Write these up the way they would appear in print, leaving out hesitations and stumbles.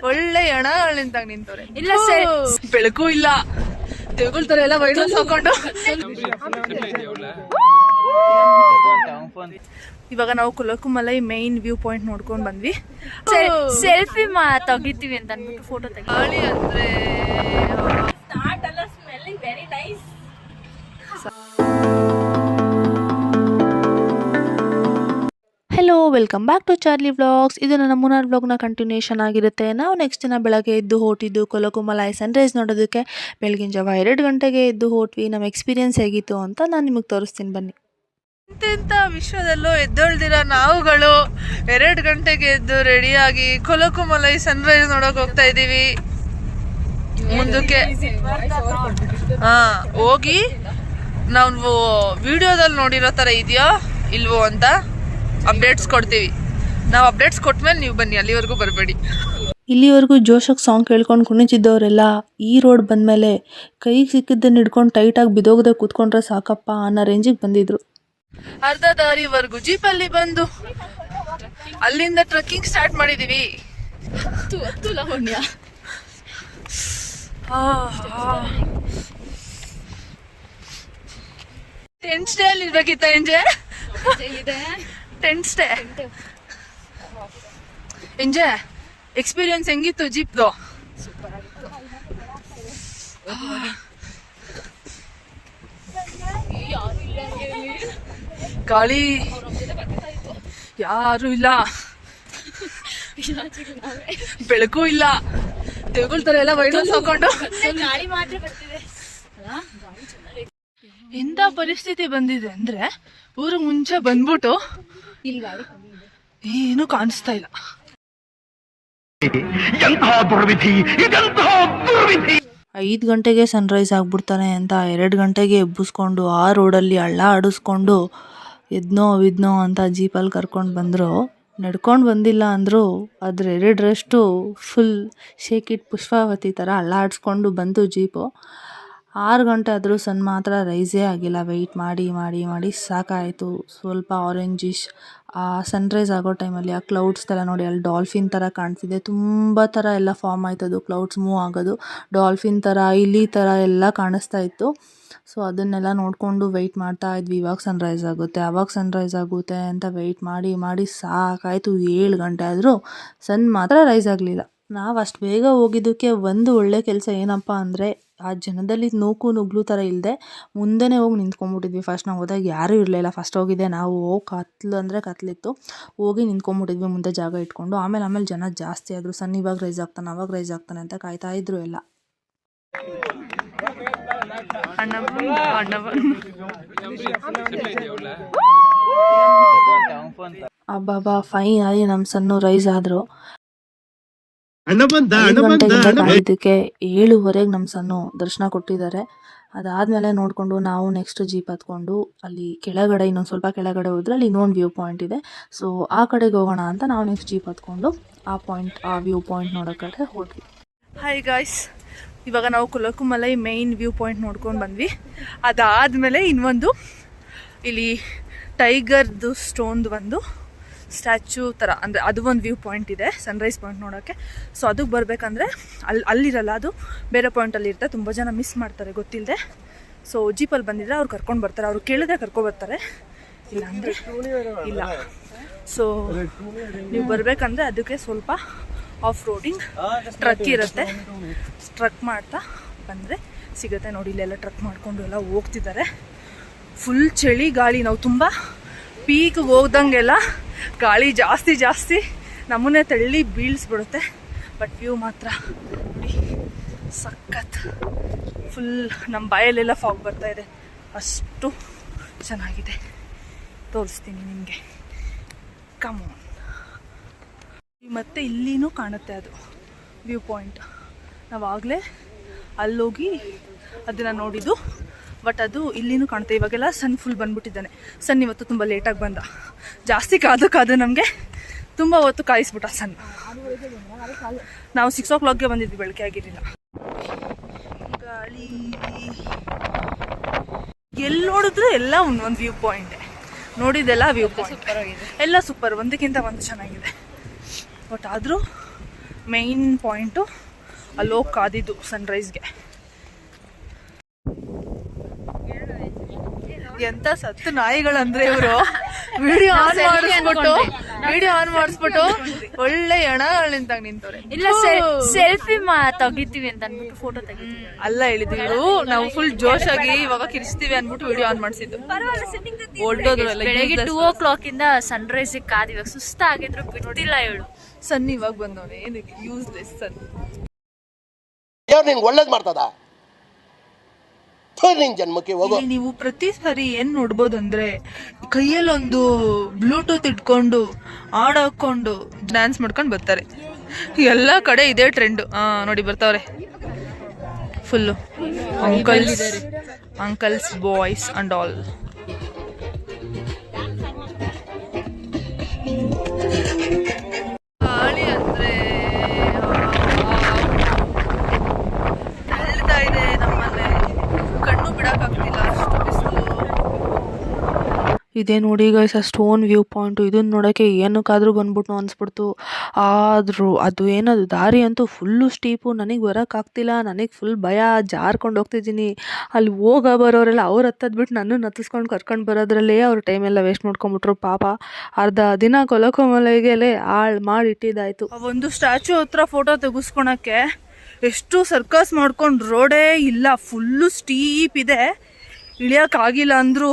ಒಳ್ಳೆ ಎಣಗಳಿಂದಾಗ ನಿಂತವ್ರೆ. ಇಲ್ಲ ಬೆಳಕು ಇಲ್ಲ, ತೆಗೊಳ್ತಾರೆ ಎಲ್ಲ ವೈರಸ್ ಹಾಕೊಂಡು. ಇವಾಗ ನಾವು ಕುಲಕುಮಲೈ ಮೈನ್ ವ್ಯೂ ಪಾಯಿಂಟ್ ನೋಡ್ಕೊಂಡ್ ಬಂದ್ವಿ. ಸೆಲ್ಫಿ ತೆಗಿತೀವಿ ಅಂತ ಅಂದ್ಬಿಟ್ಟು ಫೋಟೋ ತೆಗಿ. ಗಾಳಿ ಅಂದ್ರೆ hello, welcome back to Charlie vlogs. ಇದು ನನ್ನ ಮುನ್ನಾರ್ ವ್ಲಾಗ್ನ ಕಂಟಿನ್ಯೂಷನ್ ಆಗಿರುತ್ತೆ. ನಾವು ನೆಕ್ಸ್ಟ್ ದಿನ ಬೆಳಗ್ಗೆ ಎದ್ದು ಹೊರಟಿದ್ದು ಕುಲಕುಮಲೈ ಸನ್ರೈಸ್ ನೋಡೋದಕ್ಕೆ. ಬೆಳಗಿನ ಜಾವ 2 ಗಂಟೆಗೆ ಎದ್ದು ಹೊರಟ್ವಿ. ನಮ್ಮ ಎಕ್ಸ್ಪೀರಿಯನ್ಸ್ ಹೇಗಿತ್ತು ಅಂತ ನಾನು ನಿಮಗೆ ತೋರಿಸ್ತೀನಿ ಬನ್ನಿ. ಇಂತೆಂಥ ವಿಶ್ವದಲ್ಲೂ ಎದ್ದೊಳ್ದಿರ ನಾವುಗಳು 2 ಗಂಟೆಗೆ ಎದ್ದು ರೆಡಿಯಾಗಿ ಕುಲಕುಮಲೈ ಸನ್ರೈಸ್ ನೋಡಕ್ ಹೋಗ್ತಾ ಇದೀವಿ. ಮುಂದಕ್ಕೆ ಹೋಗಿ ನಾವು ವಿಡಿಯೋದಲ್ಲಿ ನೋಡಿರೋ ತರ ಇದೆಯೋ ಇಲ್ವೋ ಅಂತ ಅಪ್ಡೇಟ್ಸ್ ಕೊಡ್ತೀವಿ. ನಾವು ಅಪ್ಡೇಟ್ಸ್ ಕೊಟ್ಮೇಲೆ ನೀವು ಬನ್ನಿ, ಅಲ್ಲಿವರೆಗೂ ಬರಬೇಡಿ. ಇಲ್ಲಿವರೆಗೂ ಜೋಶಕ್ಕೆ ಸಾಂಗ್ ಕೇಳ್ಕೊಂಡು ಕುಣಿತಿದ್ದವರೆಲ್ಲ ಈ ರೋಡ್ ಬಂದಮೇಲೆ ಕೈಗೆ ಸಿಕ್ಕಿದ್ದನ್ನು ಹಿಡ್ಕೊಂಡು ಟೈಟಾಗಿ ಬಿದೋಗದೆ ಕೂತ್ಕೊಂಡ್ರೆ ಸಾಕಪ್ಪ ಅನ್ನೋ ರೇಂಜಿಗೆ ಬಂದಿದ್ರು. ಅರ್ಧ ದಾರಿವರೆಗೂ ಜೀಪಲ್ಲಿ ಬಂದು ಅಲ್ಲಿಂದ ಟ್ರೆಕ್ಕಿಂಗ್ ಸ್ಟಾರ್ಟ್ ಮಾಡಿದೀವಿ. ಟೆಂಟ್ ಸ್ಟೇ ಅಲ್ಲಿ ಇರ್ಬೇಕಿತ್ತ ಎಂಜೆ? ಟೆಂಟ್ ಸ್ಟೇ ಎಂಜೆ ಎಕ್ಸ್ಪೀರಿಯನ್ಸ್ ಹೆಂಗಿತ್ತು ಜೀಪ್ದು? ಗಾಳಿ ಯಾರು ಇಲ್ಲ, ಬೆಳಕು ಇಲ್ಲ, ತೆಗೊಳ್ತಾರೆ ಎಲ್ಲ ವೈರಸ್ ಹಾಕೊಂಡು. ಎಂತ ಪರಿಸ್ಥಿತಿ ಬಂದಿದೆ ಅಂದ್ರೆ ಊರು ಮುಂಚೆ ಬಂದ್ಬಿಟ್ಟು ಏನು ಕಾಣಿಸ್ತಾ ಇಲ್ಲ. 5 ಗಂಟೆಗೆ ಸನ್ರೈಸ್ ಆಗ್ಬಿಡ್ತಾನೆ ಅಂತ 2 ಗಂಟೆಗೆ ಎಬ್ಬಿಸ್ಕೊಂಡು ಆ ರೋಡಲ್ಲಿ ಹಳ್ಳ ಆಡಿಸ್ಕೊಂಡು ಎದ್ನೋ ಅಂತ ಜೀಪಲ್ಲಿ ಕರ್ಕೊಂಡು ಬಂದರು. ನಡ್ಕೊಂಡು ಬಂದಿಲ್ಲ ಅಂದರು, ಅದ್ರ 2ರಷ್ಟು ಫುಲ್ ಶೇಕಿಟ್ ಪುಷ್ಪಾವತಿ ಥರ ಹಳ್ಳ ಆಡಿಸ್ಕೊಂಡು ಬಂತು ಜೀಪು. 6 ಗಂಟೆ ಆದರೂ ಸನ್ ಮಾತ್ರ ರೈಸೇ ಆಗಿಲ್ಲ. ವೆಯ್ಟ್ ಮಾಡಿ ಸಾಕಾಯಿತು. ಸ್ವಲ್ಪ ಆರೆಂಜಿಶ್ ಆ ಸನ್ರೈಸ್ ಆಗೋ ಟೈಮಲ್ಲಿ ಆ ಕ್ಲೌಡ್ಸ್ ಥರ ನೋಡಿ, ಅಲ್ಲಿ ಡಾಲ್ಫಿನ್ ಥರ ಕಾಣ್ತಿದೆ. ತುಂಬ ಥರ ಎಲ್ಲ ಫಾರ್ಮ್ ಆಯ್ತದು, ಕ್ಲೌಡ್ಸ್ ಮೂವ್ ಆಗೋದು, ಡಾಲ್ಫಿನ್ ಥರ ಇಲಿ ಥರ ಎಲ್ಲ ಕಾಣಿಸ್ತಾ ಇತ್ತು. ಸೊ ಅದನ್ನೆಲ್ಲ ನೋಡಿಕೊಂಡು ವೆಯ್ಟ್ ಮಾಡ್ತಾ ಇದ್ವಿ. ಇವಾಗ ಸನ್ರೈಸ್ ಆಗುತ್ತೆ ಅಂತ ವೆಯ್ಟ್ ಮಾಡಿ ಸಾಕಾಯಿತು. 7 ಗಂಟೆ ಆದರೂ ಸನ್ ಮಾತ್ರ ರೈಸ್ ಆಗಲಿಲ್ಲ. ನಾವು ಅಷ್ಟು ಬೇಗ ಹೋಗಿದ್ದಕ್ಕೆ ಒಂದು ಒಳ್ಳೆ ಕೆಲಸ ಏನಪ್ಪ ಅಂದರೆ, ಆ ಜನದಲ್ಲಿ ನೂಕು ನುಗ್ಲು ಥರ ಇಲ್ಲದೆ ಮುಂದೆನೇ ಹೋಗಿ ನಿಂತ್ಕೊಂಡ್ಬಿಟ್ಟಿದ್ವಿ. ಫಸ್ಟ್ ನಾವು ಹೋದಾಗ ಯಾರೂ ಇರಲಿಲ್ಲ. ಫಸ್ಟ್ ಹೋಗಿದ್ದೆ ನಾವು, ಕತ್ಲಿತ್ತು. ಹೋಗಿ ನಿಂತ್ಕೊಂಡ್ಬಿಟ್ಟಿದ್ವಿ ಮುಂದೆ ಜಾಗ ಇಟ್ಕೊಂಡು. ಆಮೇಲೆ ಜನ ಜಾಸ್ತಿ ಆದರು. ಸನ್ ಇವಾಗ ರೈಸ್ ಆಗ್ತಾನೆ ಅಂತ ಕಾಯ್ತಾ ಇದ್ರು ಎಲ್ಲ. ಅಬ್ಬಾ ಫೈನಲಿ ನಮ್ಮ ಸನ್ನು ರೈಸ್ ಆದರು. 5 ಗಂಟೆಗಿಂತ ಕಾಯ್ದಿದ್ದಕ್ಕೆ 7:15 ನಮ್ಮ ಸನ್ನು ದರ್ಶನ ಕೊಟ್ಟಿದ್ದಾರೆ. ಅದಾದಮೇಲೆ ನೋಡಿಕೊಂಡು ನಾವು ನೆಕ್ಸ್ಟ್ ಜೀಪ್ ಹತ್ಕೊಂಡು ಅಲ್ಲಿ ಕೆಳಗಡೆ ಇನ್ನೊಂದು ಸ್ವಲ್ಪ ಕೆಳಗಡೆ ಹೋದ್ರೆ ಅಲ್ಲಿ ಇನ್ನೊಂದು ವ್ಯೂ ಪಾಯಿಂಟ್ ಇದೆ. ಸೊ ಆ ಕಡೆಗೆ ಹೋಗೋಣ ಅಂತ ನಾವು ನೆಕ್ಸ್ಟ್ ಜೀಪ್ ಹತ್ಕೊಂಡು ಆ ವ್ಯೂ ಪಾಯಿಂಟ್ ನೋಡೋ ಕಡೆ ಹೋದ್ವಿ. ಹಾಯ್ ಗಾಯ್ಸ್, ಇವಾಗ ನಾವು ಕುಲಕುಮಲೈ ಮೈನ್ ವ್ಯೂ ಪಾಯಿಂಟ್ ನೋಡ್ಕೊಂಡು ಬಂದ್ವಿ. ಅದಾದಮೇಲೆ ಇನ್ನೊಂದು ಇಲ್ಲಿ ಟೈಗರ್ದು ಸ್ಟೋನ್ದು ಒಂದು ಸ್ಟ್ಯಾಚ್ಯೂ ಥರ, ಅಂದರೆ ಅದು ಒಂದು ವ್ಯೂ ಪಾಯಿಂಟ್ ಇದೆ ಸನ್ರೈಸ್ ಪಾಯಿಂಟ್ ನೋಡೋಕ್ಕೆ. ಸೊ ಅದಕ್ಕೆ ಬರಬೇಕಂದ್ರೆ ಅಲ್ಲಿರಲ್ಲ, ಅದು ಬೇರೆ ಪಾಯಿಂಟಲ್ಲಿ ಇರುತ್ತೆ. ತುಂಬ ಜನ ಮಿಸ್ ಮಾಡ್ತಾರೆ ಗೊತ್ತಿಲ್ಲದೆ. ಸೊ ಜೀಪಲ್ಲಿ ಬಂದಿದ್ರೆ ಅವ್ರು ಕರ್ಕೊಂಡು ಬರ್ತಾರೆ, ಅವ್ರು ಕೇಳಿದ್ರೆ ಕರ್ಕೊಬರ್ತಾರೆ, ಇಲ್ಲ ಅಂದರೆ ಇಲ್ಲ. ಸೊ ನೀವು ಬರಬೇಕಂದ್ರೆ ಅದಕ್ಕೆ ಸ್ವಲ್ಪ ಆಫ್ ರೋಡಿಂಗ್ ಟ್ರಕ್ ಇರುತ್ತೆ. ಟ್ರಕ್ ಮಾಡ್ತಾ ಬಂದರೆ ಸಿಗುತ್ತೆ ನೋಡಿ. ಇಲ್ಲೆಲ್ಲ ಟ್ರಕ್ ಮಾಡಿಕೊಂಡು ಎಲ್ಲ ಹೋಗ್ತಿದ್ದಾರೆ. ಫುಲ್ ಚಳಿ ಗಾಳಿ. ನಾವು ತುಂಬ ಪೀಕ್ಗೆ ಹೋಗ್ದಂಗೆಲ್ಲ ಗಾಳಿ ಜಾಸ್ತಿ ನಮ್ಮನ್ನೇ ತಳ್ಳಿ ಬೀಳಿಸ್ಬಿಡುತ್ತೆ. ಬಟ್ ವ್ಯೂ ಮಾತ್ರ ನೋಡಿ ಸಖತ್. ಫುಲ್ ನಮ್ಮ ಬಾಯಲ್ಲೆಲ್ಲ ಫಾಗ್ ಬರ್ತಾ ಇದೆ, ಅಷ್ಟು ಚೆನ್ನಾಗಿದೆ. ತೋರಿಸ್ತೀನಿ ನಿಮಗೆ, ಕಮಾನ್. ಮತ್ತು ಇಲ್ಲಿನೂ ಕಾಣುತ್ತೆ ಅದು ವ್ಯೂ ಪಾಯಿಂಟ್. ನಾವಾಗಲೇ ಅಲ್ಲೋಗಿ ಅದನ್ನು ನೋಡಿದ್ದು. ಬಟ್ ಅದು ಇಲ್ಲಿನೂ ಕಾಣುತ್ತೆ. ಇವಾಗೆಲ್ಲ ಸನ್ ಫುಲ್ ಬಂದ್ಬಿಟ್ಟಿದ್ದಾನೆ. ಸನ್ ಇವತ್ತು ತುಂಬ ಲೇಟಾಗಿ ಬಂದ. ಜಾಸ್ತಿ ಕಾದು ನಮಗೆ ತುಂಬ ಹೊತ್ತು ಕಾಯಿಸ್ಬಿಟ್ಟ ಸನ್. ನಾವು 6 o'clockಗೆ ಬಂದಿದ್ವಿ, ಬೆಳಗ್ಗೆ ಆಗಿರಲಿಲ್ಲ. ಗಾಳಿ ಎಲ್ಲಿ ನೋಡಿದ್ರು ಎಲ್ಲ ಒಂದೊಂದು ವ್ಯೂ ಪಾಯಿಂಟೇ. ನೋಡಿದ್ದೆಲ್ಲ ವ್ಯೂ ಪಾಯಿಂಟ್ ಎಲ್ಲ ಸೂಪರ್, ಒಂದಕ್ಕಿಂತ ಒಂದು ಚೆನ್ನಾಗಿದೆ. ಬಟ್ ಆದರೂ ಮೇಯ್ನ್ ಪಾಯಿಂಟು ಅಲ್ಲೋಗಿ ಕಾದಿದ್ದು ಸನ್ರೈಸ್ಗೆ. ಎಂತ ಸತ್ತು ನಾಯಿಗಳಂದ್ರೆ ಇವರು. ವಿಡಿಯೋ ಆನ್ ಮಾಡಿಸ್ಬಿಟ್ಟು ಒಳ್ಳೆ ಎಣಗಳು ನಿಂತವ್ರೆ. ಇಲ್ಲ ಸೆಲ್ಫಿ ತೆಗಿತೀವಿ ಅಂತ ಅನ್ಬಿಟ್ಟು ಫೋಟೋ ತೆಗಿತೀವಿ ಅಲ್ಲ ಹೇಳಿದ್ವಿ ನಾವು ಫುಲ್ ಜೋಶಾಗಿ ಇವಾಗ ಕಿರಿಸ್ತೀವಿ ಅನ್ಬಿಟ್ಟು ವಿಡಿಯೋ ಆನ್ ಮಾಡಿಸಿದ್ದು. ಹೊರಟೋದ್ರು ಎಲ್ಲ. ಬೆಳಗ್ಗೆ 2 ಇಂದ ಸನ್ರೈಸ್ ಕಾದಿವಾಗ ಸುಸ್ತಾಗಿದ್ರು ಬಿಟ್ಟಿಲ್ಲ ಇವಳು. ಸನ್ ಇವಾಗ ಬಂದವನೆ ಏನಕ್ಕೆ ಯೂಸ್ಲೆಸ್ ಸನ್. ನಿಂಗೆ ಒಳ್ಳೇದು ಮಾಡ್ತದ ನಿನ್ ಜನ್ಮಕ್ಕೆ ಹೋಗೋ. ನೀವು ಪ್ರತಿ ಸರಿ ಏನ್ ನೋಡ್ಬೋದು ಅಂದ್ರೆ ಕೈಯಲ್ಲೊಂದು ಬ್ಲೂಟೂತ್ ಇಟ್ಕೊಂಡು ಹಾಡ್ ಹಾಕೊಂಡು ಡ್ಯಾನ್ಸ್ ಮಾಡ್ಕೊಂಡು ಬರ್ತಾರೆ. ಎಲ್ಲ ಕಡೆ ಇದೇ ಟ್ರೆಂಡ್. ನೋಡಿ ಬರ್ತಾವ್ರೆ full uncles boys and all. ಗಾಳಿ ಅಂದ್ರೆ ಹೇಳ್ತಾ ಇದೆ ನಮ್ಮನೆ, ಕಣ್ಣು ಬಿಡಕ್ಕಾಗ್ತಿಲ್ಲ ಅಷ್ಟು ಬಿಸಿಲು. ಇದೇ ನೋಡಿ ಗೈಸ್ ಆ ಸ್ಟೋನ್ ವ್ಯೂ ಪಾಯಿಂಟು. ಇದನ್ನ ನೋಡೋಕ್ಕೆ ಏನಕ್ಕಾದ್ರೂ ಬಂದ್ಬಿಟ್ಟು ಅನಿಸ್ಬಿಡ್ತು. ಆದರೂ ಅದು ಏನದು ದಾರಿ ಅಂತೂ ಫುಲ್ಲು ಸ್ಟೀಪು. ನನಗೆ ಬರೋಕ್ಕಾಗ್ತಿಲ್ಲ, ನನಗೆ ಫುಲ್ ಭಯ, ಜಾರ್ಕೊಂಡು ಹೋಗ್ತಿದ್ದೀನಿ. ಅಲ್ಲಿ ಬರೋರೆಲ್ಲ ಅವ್ರು ಹತ್ತದ್ಬಿಟ್ಟು ನನ್ನನ್ನು ಹತ್ತಿಸ್ಕೊಂಡು ಕರ್ಕೊಂಡು ಬರೋದ್ರಲ್ಲೇ ಅವ್ರ ಟೈಮೆಲ್ಲ ವೇಸ್ಟ್ ಮಾಡ್ಕೊಂಬಿಟ್ರು ಪಾಪ. ಅರ್ಧ ದಿನ ಕೊಲಕೊಮಲೆಗೆಲೆ ಹಾಳು ಮಾಡಿಟ್ಟಿದ್ದಾಯ್ತು. ಒಂದು ಸ್ಟ್ಯಾಚು ಹತ್ರ ಫೋಟೋ ತೆಗಿಸ್ಕೊಳಕ್ಕೆ ಎಷ್ಟು ಸರ್ಕಸ್ ಮಾಡ್ಕೊಂಡು ರೋಡೇ ಇಲ್ಲ, ಫುಲ್ಲು ಸ್ಟೀಪ್ ಇದೆ. ಇಳಿಯೋಕ್ಕಾಗಿಲ್ಲ ಅಂದರೂ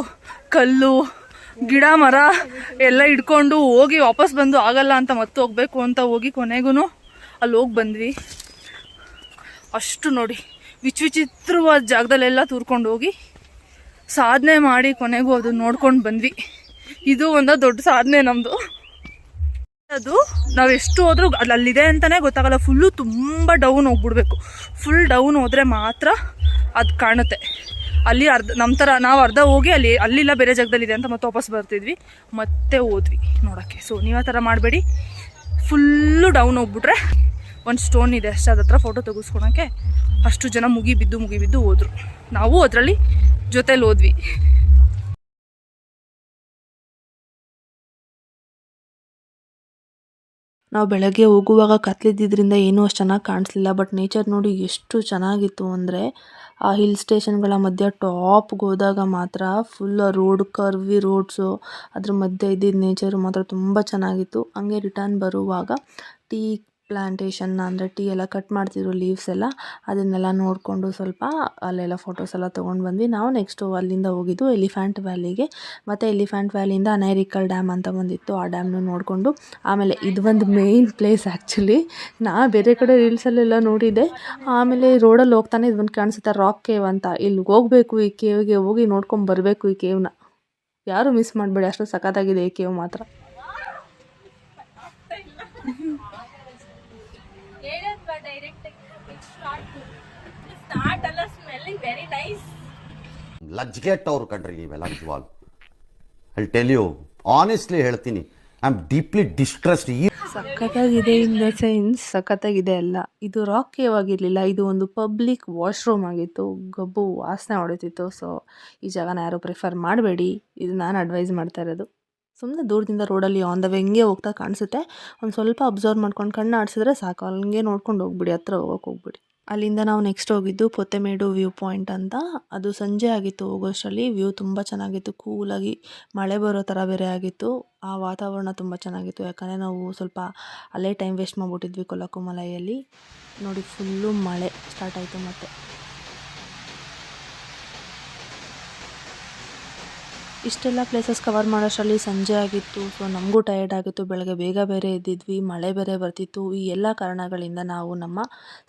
ಕಲ್ಲು ಗಿಡ ಮರ ಎಲ್ಲ ಇಟ್ಕೊಂಡು ಹೋಗಿ ವಾಪಸ್ ಬಂದು ಆಗಲ್ಲ ಅಂತ ಮತ್ತೆ ಹೋಗ್ಬೇಕು ಅಂತ ಹೋಗಿ ಕೊನೆಗೂ ಅಲ್ಲಿ ಹೋಗಿ ಬಂದ್ವಿ. ಅಷ್ಟು ನೋಡಿ ವಿಚಿತ್ರವಾದ ಜಾಗದಲ್ಲೆಲ್ಲ ತೂರ್ಕೊಂಡು ಹೋಗಿ ಸಾಧನೆ ಮಾಡಿ ಕೊನೆಗೂ ಅದು ನೋಡ್ಕೊಂಡು ಬಂದ್ವಿ. ಇದು ಒಂದು ದೊಡ್ಡ ಸಾಧನೆ ನಮ್ಮದು. ಅದು ನಾವು ಎಷ್ಟು ಹೋದ್ರೂ ಅಲ್ಲಿದೆ ಅಂತಲೇ ಗೊತ್ತಾಗಲ್ಲ. ಫುಲ್ಲು ತುಂಬ ಡೌನ್ ಹೋಗ್ಬಿಡ್ಬೇಕು. ಫುಲ್ ಡೌನ್ ಹೋದರೆ ಮಾತ್ರ ಅದು ಕಾಣುತ್ತೆ. ಅಲ್ಲಿ ನಮ್ಮ ಥರ ನಾವು ಅರ್ಧ ಹೋಗಿ ಅಲ್ಲಿಲ್ಲ ಬೇರೆ ಜಾಗದಲ್ಲಿದೆ ಅಂತ ಮತ್ತೆ ವಾಪಸ್ ಬರ್ತಿದ್ವಿ, ಮತ್ತೆ ಹೋದ್ವಿ ನೋಡೋಕ್ಕೆ. ಸೊ ನೀವು ಆ ಥರ ಮಾಡಬೇಡಿ. ಫುಲ್ಲು ಡೌನ್ ಹೋಗ್ಬಿಟ್ರೆ ಒಂದು ಸ್ಟೋನ್ ಇದೆ ಅಷ್ಟೇ, ಅದ್ರ ಹತ್ರ ಫೋಟೋ ತೆಗೆಸ್ಕೊಳಕ್ಕೆ ಅಷ್ಟು ಜನ ಮುಗಿ ಬಿದ್ದು ಹೋದ್ರು. ನಾವು ಅದರಲ್ಲಿ ಜೊತೆಲಿ ಹೋದ್ವಿ. ನಾವು ಬೆಳಗ್ಗೆ ಹೋಗುವಾಗ ಕತ್ಲಿದ್ದಿದ್ದರಿಂದ ಏನೂ ಅಷ್ಟು ಚೆನ್ನಾಗಿ ಕಾಣಿಸ್ಲಿಲ್ಲ. ಬಟ್ ನೇಚರ್ ನೋಡಿ ಎಷ್ಟು ಚೆನ್ನಾಗಿತ್ತು ಅಂದರೆ ಆ ಹಿಲ್ ಸ್ಟೇಷನ್ಗಳ ಮಧ್ಯೆ ಟಾಪ್ಗೆ ಹೋದಾಗ ಮಾತ್ರ ಫುಲ್ ರೋಡ್ ಕರ್ವಿ ರೋಡ್ಸು, ಅದ್ರ ಮಧ್ಯೆ ಇದ್ದಿದ್ದು ನೇಚರು ಮಾತ್ರ ತುಂಬ ಚೆನ್ನಾಗಿತ್ತು. ಹಂಗೆ ರಿಟರ್ನ್ ಬರುವಾಗ ಟೀ ಪ್ಲ್ಯಾಂಟೇಷನ್ ಅಂದರೆ ಟೀ ಎಲ್ಲ ಕಟ್ ಮಾಡ್ತಿದ್ರು ಲೀವ್ಸ್ ಎಲ್ಲ, ಅದನ್ನೆಲ್ಲ ನೋಡಿಕೊಂಡು ಸ್ವಲ್ಪ ಅಲ್ಲೆಲ್ಲ ಫೋಟೋಸ್ ಎಲ್ಲ ತೊಗೊಂಡು ಬಂದ್ವಿ. ನಾವು ನೆಕ್ಸ್ಟು ಅಲ್ಲಿಂದ ಹೋಗಿದ್ದು ಎಲಿಫೆಂಟ್ ವ್ಯಾಲಿಗೆ. ಮತ್ತು ಎಲಿಫೆಂಟ್ ವ್ಯಾಲಿಯಿಂದ ಅನೈರಿಕಲ್ ಡ್ಯಾಮ್ ಅಂತ ಬಂದಿತ್ತು, ಆ ಡ್ಯಾಮ್ನು ನೋಡಿಕೊಂಡು ಆಮೇಲೆ ಇದು ಒಂದು ಮೇಯ್ನ್ ಪ್ಲೇಸ್ ಆ್ಯಕ್ಚುಲಿ. ನಾ ಬೇರೆ ಕಡೆ ರೀಲ್ಸಲ್ಲೆಲ್ಲ ನೋಡಿದ್ದೆ, ಆಮೇಲೆ ರೋಡಲ್ಲಿ ಹೋಗ್ತಾನೆ ಇದು ಒಂದು ಕಾಣಿಸುತ್ತೆ ರಾಕ್ ಕೇವ್ ಅಂತ. ಇಲ್ಲಿ ಹೋಗಬೇಕು, ಈ ಕೇವ್ಗೆ ಹೋಗಿ ನೋಡ್ಕೊಂಡು ಬರಬೇಕು ಈ ಕೇವ್ನ. ಯಾರು ಮಿಸ್ ಮಾಡಬೇಡಿ, ಅಷ್ಟು ಸಖತ್ತಾಗಿದೆ ಈ ಕೇವ್ ಮಾತ್ರ. ಲಜ್ಗೆಟ್ ಅವ್ರು ಕಂಡ್ರಿ ನೀವೆಲ್ಲ ನಿಜವಾಗ. ಐ ಟೆಲ್ ಯು ಆನೆಸ್ಟ್ಲಿ ಹೇಳ್ತೀನಿ, ಐ ಆಮ್ ಡೀಪ್ಲಿ ಡಿಸ್ಟ್ರೆಸ್ಡ್. ಸಖತ್ತಾಗಿದೆ ಇನ್ ದ ಸೆನ್ಸ್ ಸಖತ್ತಾಗಿದೆ ಅಲ್ಲ. ಇದು ರಾಕ್ ಕೇವ್ ಆಗಿರಲಿಲ್ಲ, ಇದು ಒಂದು ಪಬ್ಲಿಕ್ ವಾಶ್ರೂಮ್ ಆಗಿತ್ತು. ಗಬ್ಬು ವಾಸನೆ ಹೊಡಿತಿತ್ತು. ಸೊ ಈ ಜಾಗನ ಯಾರು ಪ್ರಿಫರ್ ಮಾಡಬೇಡಿ, ಇದು ನಾನು ಅಡ್ವೈಸ್ ಮಾಡ್ತಾ ಇರೋದು. ಸುಮ್ಮನೆ ದೂರದಿಂದ ರೋಡಲ್ಲಿ ಆನ್ ದ ವೇ ಹಿಂಗೆ ಹೋಗ್ತಾ ಕಾಣಿಸುತ್ತೆ, ಒಂದು ಸ್ವಲ್ಪ ಅಬ್ಸರ್ವ್ ಮಾಡ್ಕೊಂಡು ಕಣ್ಣು ಆಡಿಸಿದ್ರೆ ಸಾಕು, ಹಂಗೆ ನೋಡ್ಕೊಂಡು ಹೋಗ್ಬಿಡಿ, ಹತ್ರ ಹೋಗ್ಬಿಡಿ. ಅಲ್ಲಿಂದ ನಾವು ನೆಕ್ಸ್ಟ್ ಹೋಗಿದ್ದು ಪೊತ್ತೆಮೇಡು ವ್ಯೂ ಪಾಯಿಂಟ್ ಅಂತ. ಅದು ಸಂಜೆ ಆಗಿತ್ತು ಹೋಗೋಷ್ಟರಲ್ಲಿ. ವ್ಯೂ ತುಂಬ ಚೆನ್ನಾಗಿತ್ತು, ಕೂಲಾಗಿ ಮಳೆ ಬರೋ ಥರ ಬೇರೆ ಆಗಿತ್ತು. ಆ ವಾತಾವರಣ ತುಂಬ ಚೆನ್ನಾಗಿತ್ತು, ಯಾಕಂದರೆ ನಾವು ಸ್ವಲ್ಪ ಅಲ್ಲೇ ಟೈಮ್ ವೇಸ್ಟ್ ಮಾಡಿಬಿಟ್ಟಿದ್ವಿ ಕೊಲಕುಮಲೈಯಲ್ಲಿ. ನೋಡಿ ಫುಲ್ಲು ಮಳೆ ಸ್ಟಾರ್ಟ್ ಆಯಿತು ಮತ್ತೆ. ಇಷ್ಟೆಲ್ಲ ಪ್ಲೇಸಸ್ ಕವರ್ ಮಾಡೋಷ್ಟರಲ್ಲಿ ಸಂಜೆ ಆಗಿತ್ತು. ಸೊ ನಮಗೂ ಟಯರ್ಡ್ ಆಗಿತ್ತು, ಬೆಳಗ್ಗೆ ಬೇಗ ಬೇರೆ ಎದ್ದಿದ್ವಿ, ಮಳೆ ಬೇರೆ ಬರ್ತಿತ್ತು. ಈ ಎಲ್ಲ ಕಾರಣಗಳಿಂದ ನಾವು ನಮ್ಮ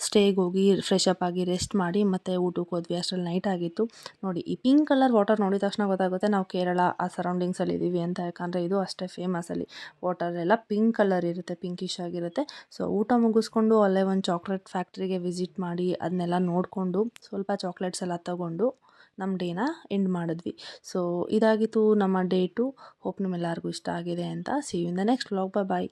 ಸ್ಟೇಗೆ ಹೋಗಿ ಫ್ರೆಶ್ ಅಪ್ ಆಗಿ ರೆಸ್ಟ್ ಮಾಡಿ ಮತ್ತೆ ಊಟಕ್ಕೆ ಹೋದ್ವಿ. ಅಷ್ಟರಲ್ಲಿ ನೈಟ್ ಆಗಿತ್ತು. ನೋಡಿ ಈ ಪಿಂಕ್ ಕಲರ್ ವಾಟರ್ ನೋಡಿದ ತಕ್ಷಣ ಗೊತ್ತಾಗುತ್ತೆ ನಾವು ಕೇರಳ ಆ ಸರೌಂಡಿಂಗ್ಸಲ್ಲಿ ಇದ್ದೀವಿ ಅಂತ, ಯಾಕಂದರೆ ಇದು ಅಷ್ಟೇ ಫೇಮಸ್ ಅಲ್ಲಿ. ವಾಟರ್ ಎಲ್ಲ ಪಿಂಕ್ ಕಲರ್ ಇರುತ್ತೆ, ಪಿಂಕಿಶ್ ಆಗಿರುತ್ತೆ. ಸೊ ಊಟ ಮುಗಿಸ್ಕೊಂಡು ಅಲ್ಲೇ ಒಂದು ಚಾಕ್ಲೇಟ್ ಫ್ಯಾಕ್ಟ್ರಿಗೆ ವಿಸಿಟ್ ಮಾಡಿ ಅದನ್ನೆಲ್ಲ ನೋಡಿಕೊಂಡು ಸ್ವಲ್ಪ ಚಾಕ್ಲೇಟ್ಸ್ ಎಲ್ಲ ತೊಗೊಂಡು ನಮ್ಮ ಡೇನ ಎಂಡ್ ಮಾಡಿದ್ವಿ. ಸೊ ಇದಾಗಿತ್ತು ನಮ್ಮ ಡೇ 2. ಹೋಪ್ ನಿಮ್ಮೆಲ್ಲರಿಗೂ ಇಷ್ಟ ಆಗಿದೆ ಅಂತ. See you in the next vlog. Bye.